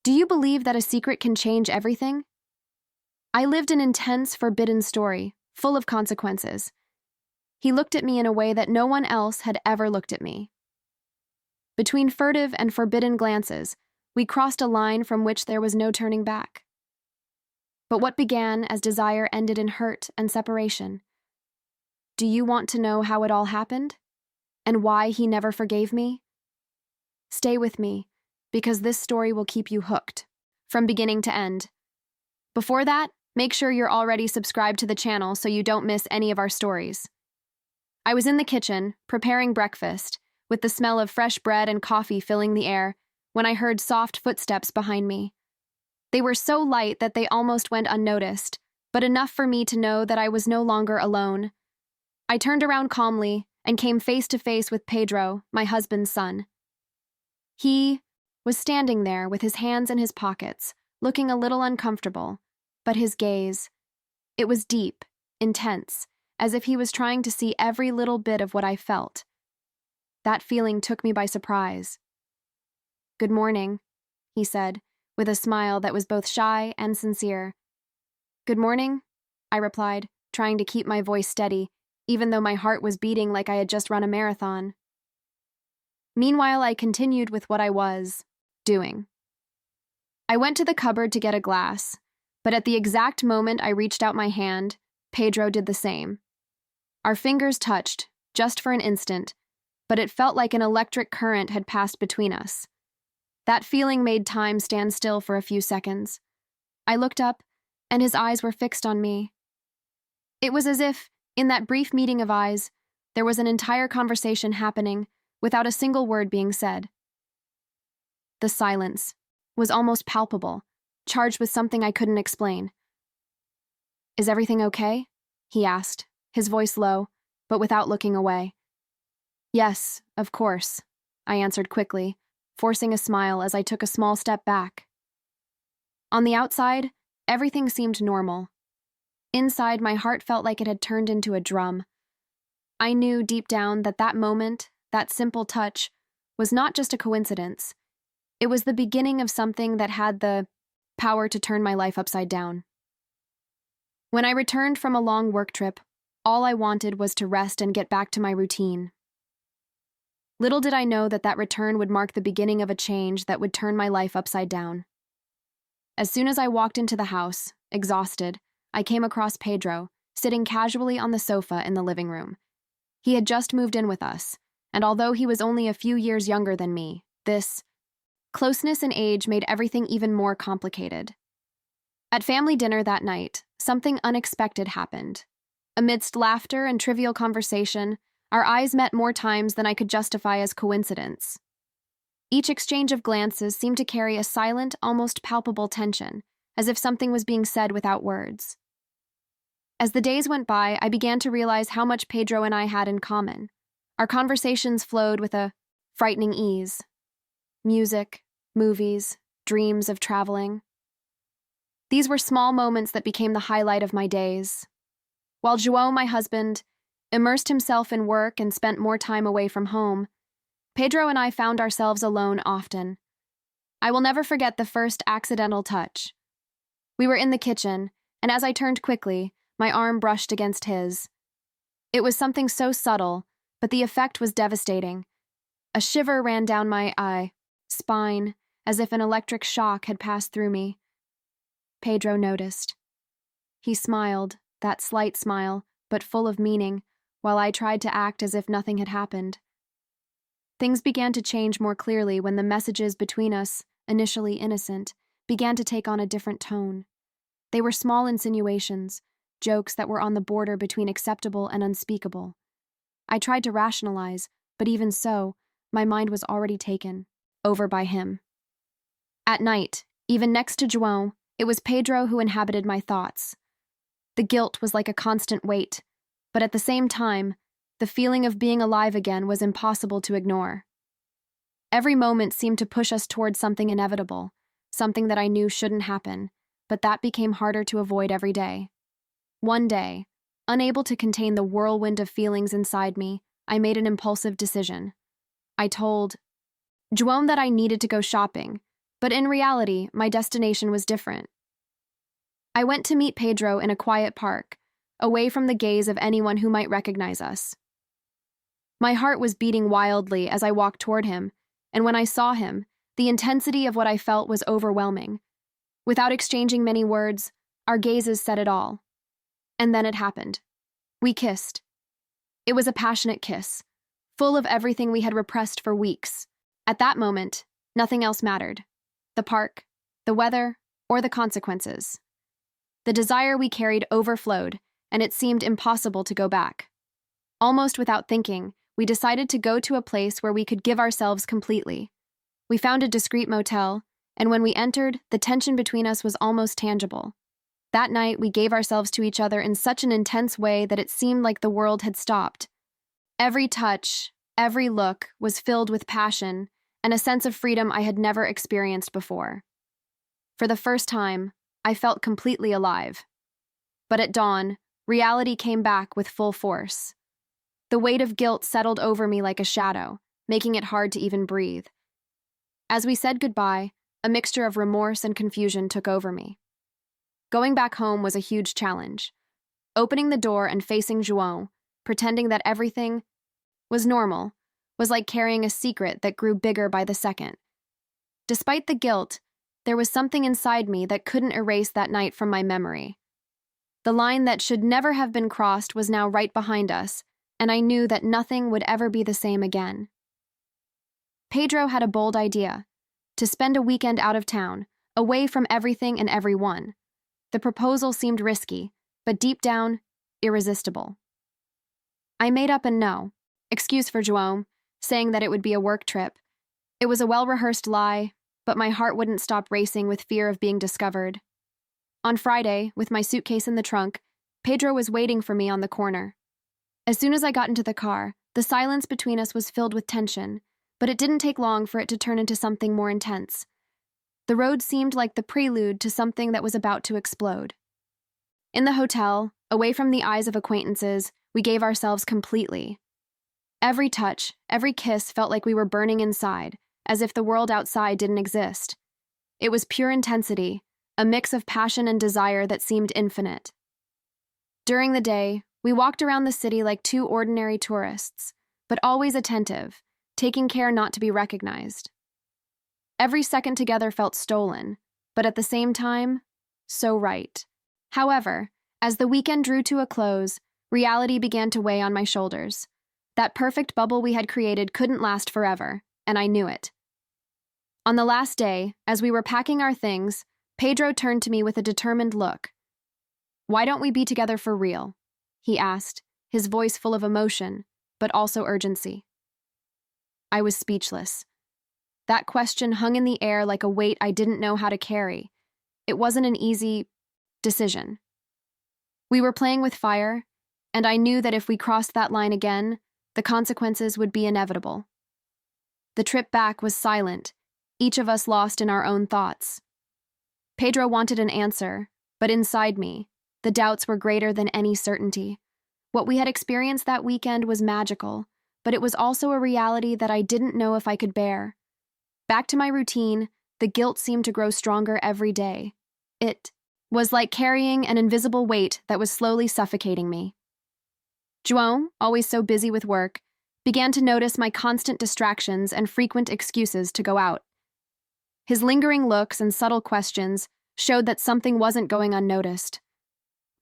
Do you believe that a secret can change everything? I lived an intense, forbidden story, full of consequences. He looked at me in a way that no one else had ever looked at me. Between furtive and forbidden glances, we crossed a line from which there was no turning back. But what began as desire ended in hurt and separation. Do you want to know how it all happened? And why he never forgave me? Stay with me, because this story will keep you hooked, from beginning to end. Before that, make sure you're already subscribed to the channel so you don't miss any of our stories. I was in the kitchen, preparing breakfast, with the smell of fresh bread and coffee filling the air, when I heard soft footsteps behind me. They were so light that they almost went unnoticed, but enough for me to know that I was no longer alone. I turned around calmly and came face to face with Pedro, my husband's son. He was standing there with his hands in his pockets, looking a little uncomfortable, but his gaze, it was deep, intense, as if he was trying to see every little bit of what I felt. That feeling took me by surprise. "Good morning," he said, with a smile that was both shy and sincere. "Good morning," I replied, trying to keep my voice steady, even though my heart was beating like I had just run a marathon. Meanwhile, I continued with what I was doing. I went to the cupboard to get a glass, but at the exact moment I reached out my hand, Pedro did the same. Our fingers touched, just for an instant, but it felt like an electric current had passed between us. That feeling made time stand still for a few seconds. I looked up, and his eyes were fixed on me. It was as if, in that brief meeting of eyes, there was an entire conversation happening without a single word being said. The silence was almost palpable, charged with something I couldn't explain. "Is everything okay?" he asked, his voice low, but without looking away. "Yes, of course," I answered quickly, forcing a smile as I took a small step back. On the outside, everything seemed normal. Inside, my heart felt like it had turned into a drum. I knew deep down that that moment, that simple touch, was not just a coincidence. It was the beginning of something that had the power to turn my life upside down. When I returned from a long work trip, all I wanted was to rest and get back to my routine. Little did I know that that return would mark the beginning of a change that would turn my life upside down. As soon as I walked into the house, exhausted, I came across Pedro, sitting casually on the sofa in the living room. He had just moved in with us, and although he was only a few years younger than me, this closeness in age made everything even more complicated. At family dinner that night, something unexpected happened. Amidst laughter and trivial conversation, our eyes met more times than I could justify as coincidence. Each exchange of glances seemed to carry a silent, almost palpable tension, as if something was being said without words. As the days went by, I began to realize how much Pedro and I had in common. Our conversations flowed with a frightening ease. Music, movies, dreams of traveling. These were small moments that became the highlight of my days. While João, my husband, immersed himself in work and spent more time away from home, Pedro and I found ourselves alone often. I will never forget the first accidental touch. We were in the kitchen, and as I turned quickly, my arm brushed against his. It was something so subtle, but the effect was devastating. A shiver ran down my spine, as if an electric shock had passed through me. Pedro noticed. He smiled, that slight smile, but full of meaning, while I tried to act as if nothing had happened. Things began to change more clearly when the messages between us, initially innocent, began to take on a different tone. They were small insinuations, jokes that were on the border between acceptable and unspeakable. I tried to rationalize, but even so, my mind was already taken over by him. At night, even next to João, it was Pedro who inhabited my thoughts. The guilt was like a constant weight, but at the same time, the feeling of being alive again was impossible to ignore. Every moment seemed to push us towards something inevitable, something that I knew shouldn't happen, but that became harder to avoid every day. One day, unable to contain the whirlwind of feelings inside me, I made an impulsive decision. I told João that I needed to go shopping, But in reality, my destination was different. I went to meet Pedro in a quiet park, away from the gaze of anyone who might recognize us. My heart was beating wildly as I walked toward him, and when I saw him, the intensity of what I felt was overwhelming. Without exchanging many words, our gazes said it all. And then it happened. We kissed. It was a passionate kiss, full of everything we had repressed for weeks. At that moment, nothing else mattered. The park, the weather, or the consequences. The desire we carried overflowed, and it seemed impossible to go back. Almost without thinking, we decided to go to a place where we could give ourselves completely. We found a discreet motel, and when we entered, the tension between us was almost tangible. That night, we gave ourselves to each other in such an intense way that it seemed like the world had stopped. Every touch, every look was filled with passion and a sense of freedom I had never experienced before. For the first time, I felt completely alive. But at dawn, reality came back with full force. The weight of guilt settled over me like a shadow, making it hard to even breathe. As we said goodbye, a mixture of remorse and confusion took over me. Going back home was a huge challenge. Opening the door and facing João, pretending that everything was normal, was like carrying a secret that grew bigger by the second. Despite the guilt, there was something inside me that couldn't erase that night from my memory. The line that should never have been crossed was now right behind us, and I knew that nothing would ever be the same again. Pedro had a bold idea: to spend a weekend out of town, away from everything and everyone. The proposal seemed risky, but deep down, irresistible. I made up a no excuse for João, saying that it would be a work trip. It was a well-rehearsed lie, but my heart wouldn't stop racing with fear of being discovered. On Friday, with my suitcase in the trunk, Pedro was waiting for me on the corner. As soon as I got into the car, the silence between us was filled with tension, but it didn't take long for it to turn into something more intense. The road seemed like the prelude to something that was about to explode. In the hotel, away from the eyes of acquaintances, we gave ourselves completely. Every touch, every kiss felt like we were burning inside, as if the world outside didn't exist. It was pure intensity, a mix of passion and desire that seemed infinite. During the day, we walked around the city like two ordinary tourists, but always attentive, taking care not to be recognized. Every second together felt stolen, but at the same time, so right. However, as the weekend drew to a close, reality began to weigh on my shoulders. That perfect bubble we had created couldn't last forever, and I knew it. On the last day, as we were packing our things, Pedro turned to me with a determined look. "Why don't we be together for real?" he asked, his voice full of emotion, but also urgency. I was speechless. That question hung in the air like a weight I didn't know how to carry. It wasn't an easy decision. We were playing with fire, and I knew that if we crossed that line again, the consequences would be inevitable. The trip back was silent, each of us lost in our own thoughts. Pedro wanted an answer, but inside me, the doubts were greater than any certainty. What we had experienced that weekend was magical, but it was also a reality that I didn't know if I could bear. Back to my routine, the guilt seemed to grow stronger every day. It was like carrying an invisible weight that was slowly suffocating me. João, always so busy with work, began to notice my constant distractions and frequent excuses to go out. His lingering looks and subtle questions showed that something wasn't going unnoticed.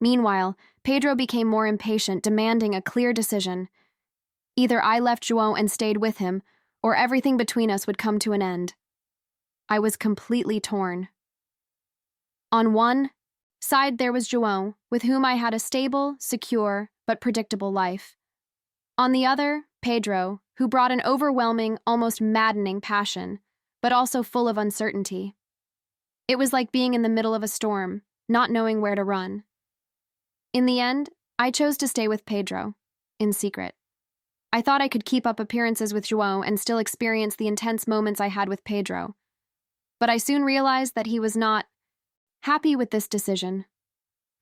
Meanwhile, Pedro became more impatient, demanding a clear decision. Either I left João and stayed with him, or everything between us would come to an end. I was completely torn. On one side, there was João, with whom I had a stable, secure, but predictable life. On the other, Pedro, who brought an overwhelming, almost maddening passion, but also full of uncertainty. It was like being in the middle of a storm, not knowing where to run. In the end, I chose to stay with Pedro, in secret. I thought I could keep up appearances with João and still experience the intense moments I had with Pedro. But I soon realized that he was not happy with this decision.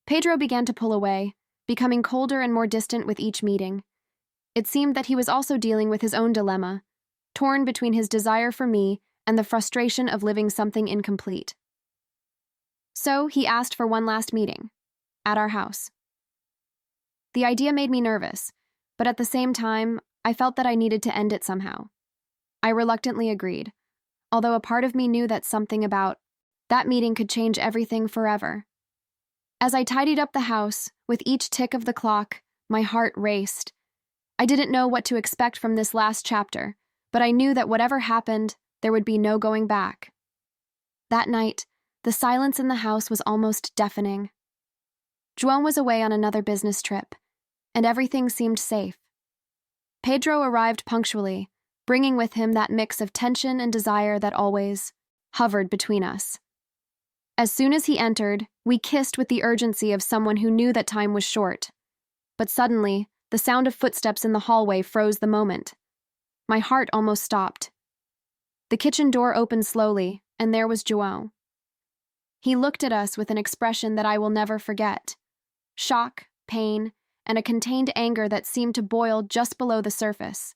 Pedro began to pull away, becoming colder and more distant with each meeting. It seemed that he was also dealing with his own dilemma, torn between his desire for me and the frustration of living something incomplete. So he asked for one last meeting, at our house. The idea made me nervous, but at the same time, I felt that I needed to end it somehow. I reluctantly agreed, although a part of me knew that something about that meeting could change everything forever. As I tidied up the house, with each tick of the clock, my heart raced. I didn't know what to expect from this last chapter, but I knew that whatever happened, there would be no going back. That night, the silence in the house was almost deafening. João was away on another business trip, and everything seemed safe. Pedro arrived punctually, bringing with him that mix of tension and desire that always hovered between us. As soon as he entered, we kissed with the urgency of someone who knew that time was short. But suddenly, the sound of footsteps in the hallway froze the moment. My heart almost stopped. The kitchen door opened slowly, and there was João. He looked at us with an expression that I will never forget. Shock, pain, and a contained anger that seemed to boil just below the surface.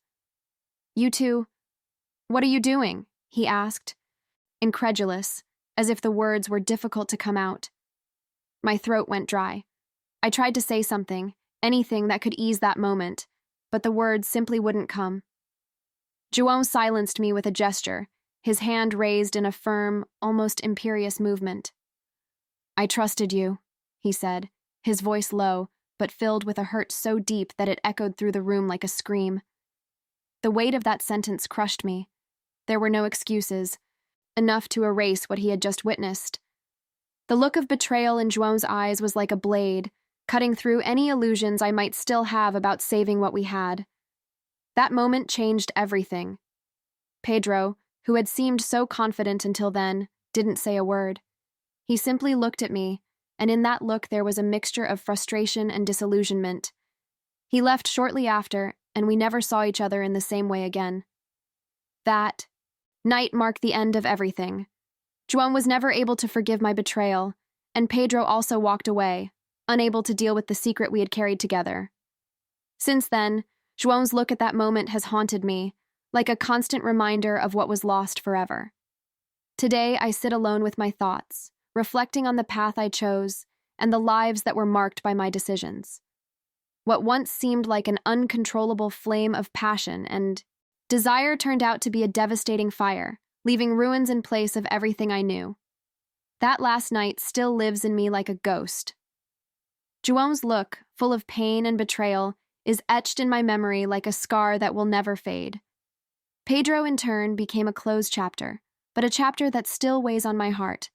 "You two, what are you doing?" he asked, incredulous, as if the words were difficult to come out. My throat went dry. I tried to say something, anything that could ease that moment, but the words simply wouldn't come. João silenced me with a gesture, his hand raised in a firm, almost imperious movement. "I trusted you," he said, his voice low, but filled with a hurt so deep that it echoed through the room like a scream. The weight of that sentence crushed me. There were no excuses, enough to erase what he had just witnessed. The look of betrayal in João's eyes was like a blade, cutting through any illusions I might still have about saving what we had. That moment changed everything. Pedro, who had seemed so confident until then, didn't say a word. He simply looked at me, and in that look there was a mixture of frustration and disillusionment. He left shortly after, and we never saw each other in the same way again. That night marked the end of everything. João was never able to forgive my betrayal, and Pedro also walked away, unable to deal with the secret we had carried together. Since then, João's look at that moment has haunted me, like a constant reminder of what was lost forever. Today, I sit alone with my thoughts, reflecting on the path I chose and the lives that were marked by my decisions. What once seemed like an uncontrollable flame of passion and desire turned out to be a devastating fire, leaving ruins in place of everything I knew. That last night still lives in me like a ghost. João's look, full of pain and betrayal, is etched in my memory like a scar that will never fade. Pedro, in turn, became a closed chapter, but a chapter that still weighs on my heart.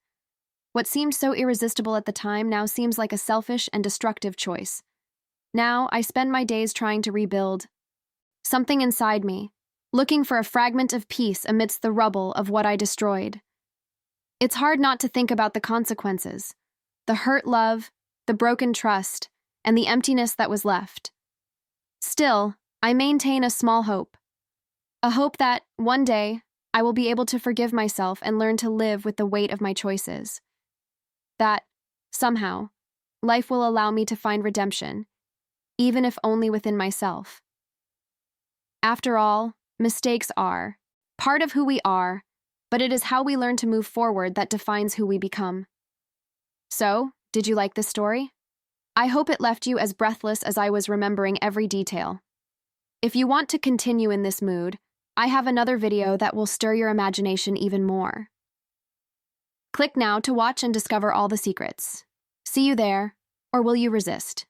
What seemed so irresistible at the time now seems like a selfish and destructive choice. Now, I spend my days trying to rebuild something inside me, looking for a fragment of peace amidst the rubble of what I destroyed. It's hard not to think about the consequences, the hurt love, the broken trust, and the emptiness that was left. Still, I maintain a small hope. A hope that, one day, I will be able to forgive myself and learn to live with the weight of my choices. That, somehow, life will allow me to find redemption, even if only within myself. After all, mistakes are part of who we are, but it is how we learn to move forward that defines who we become. So, did you like this story? I hope it left you as breathless as I was remembering every detail. If you want to continue in this mood, I have another video that will stir your imagination even more. Click now to watch and discover all the secrets. See you there, or will you resist?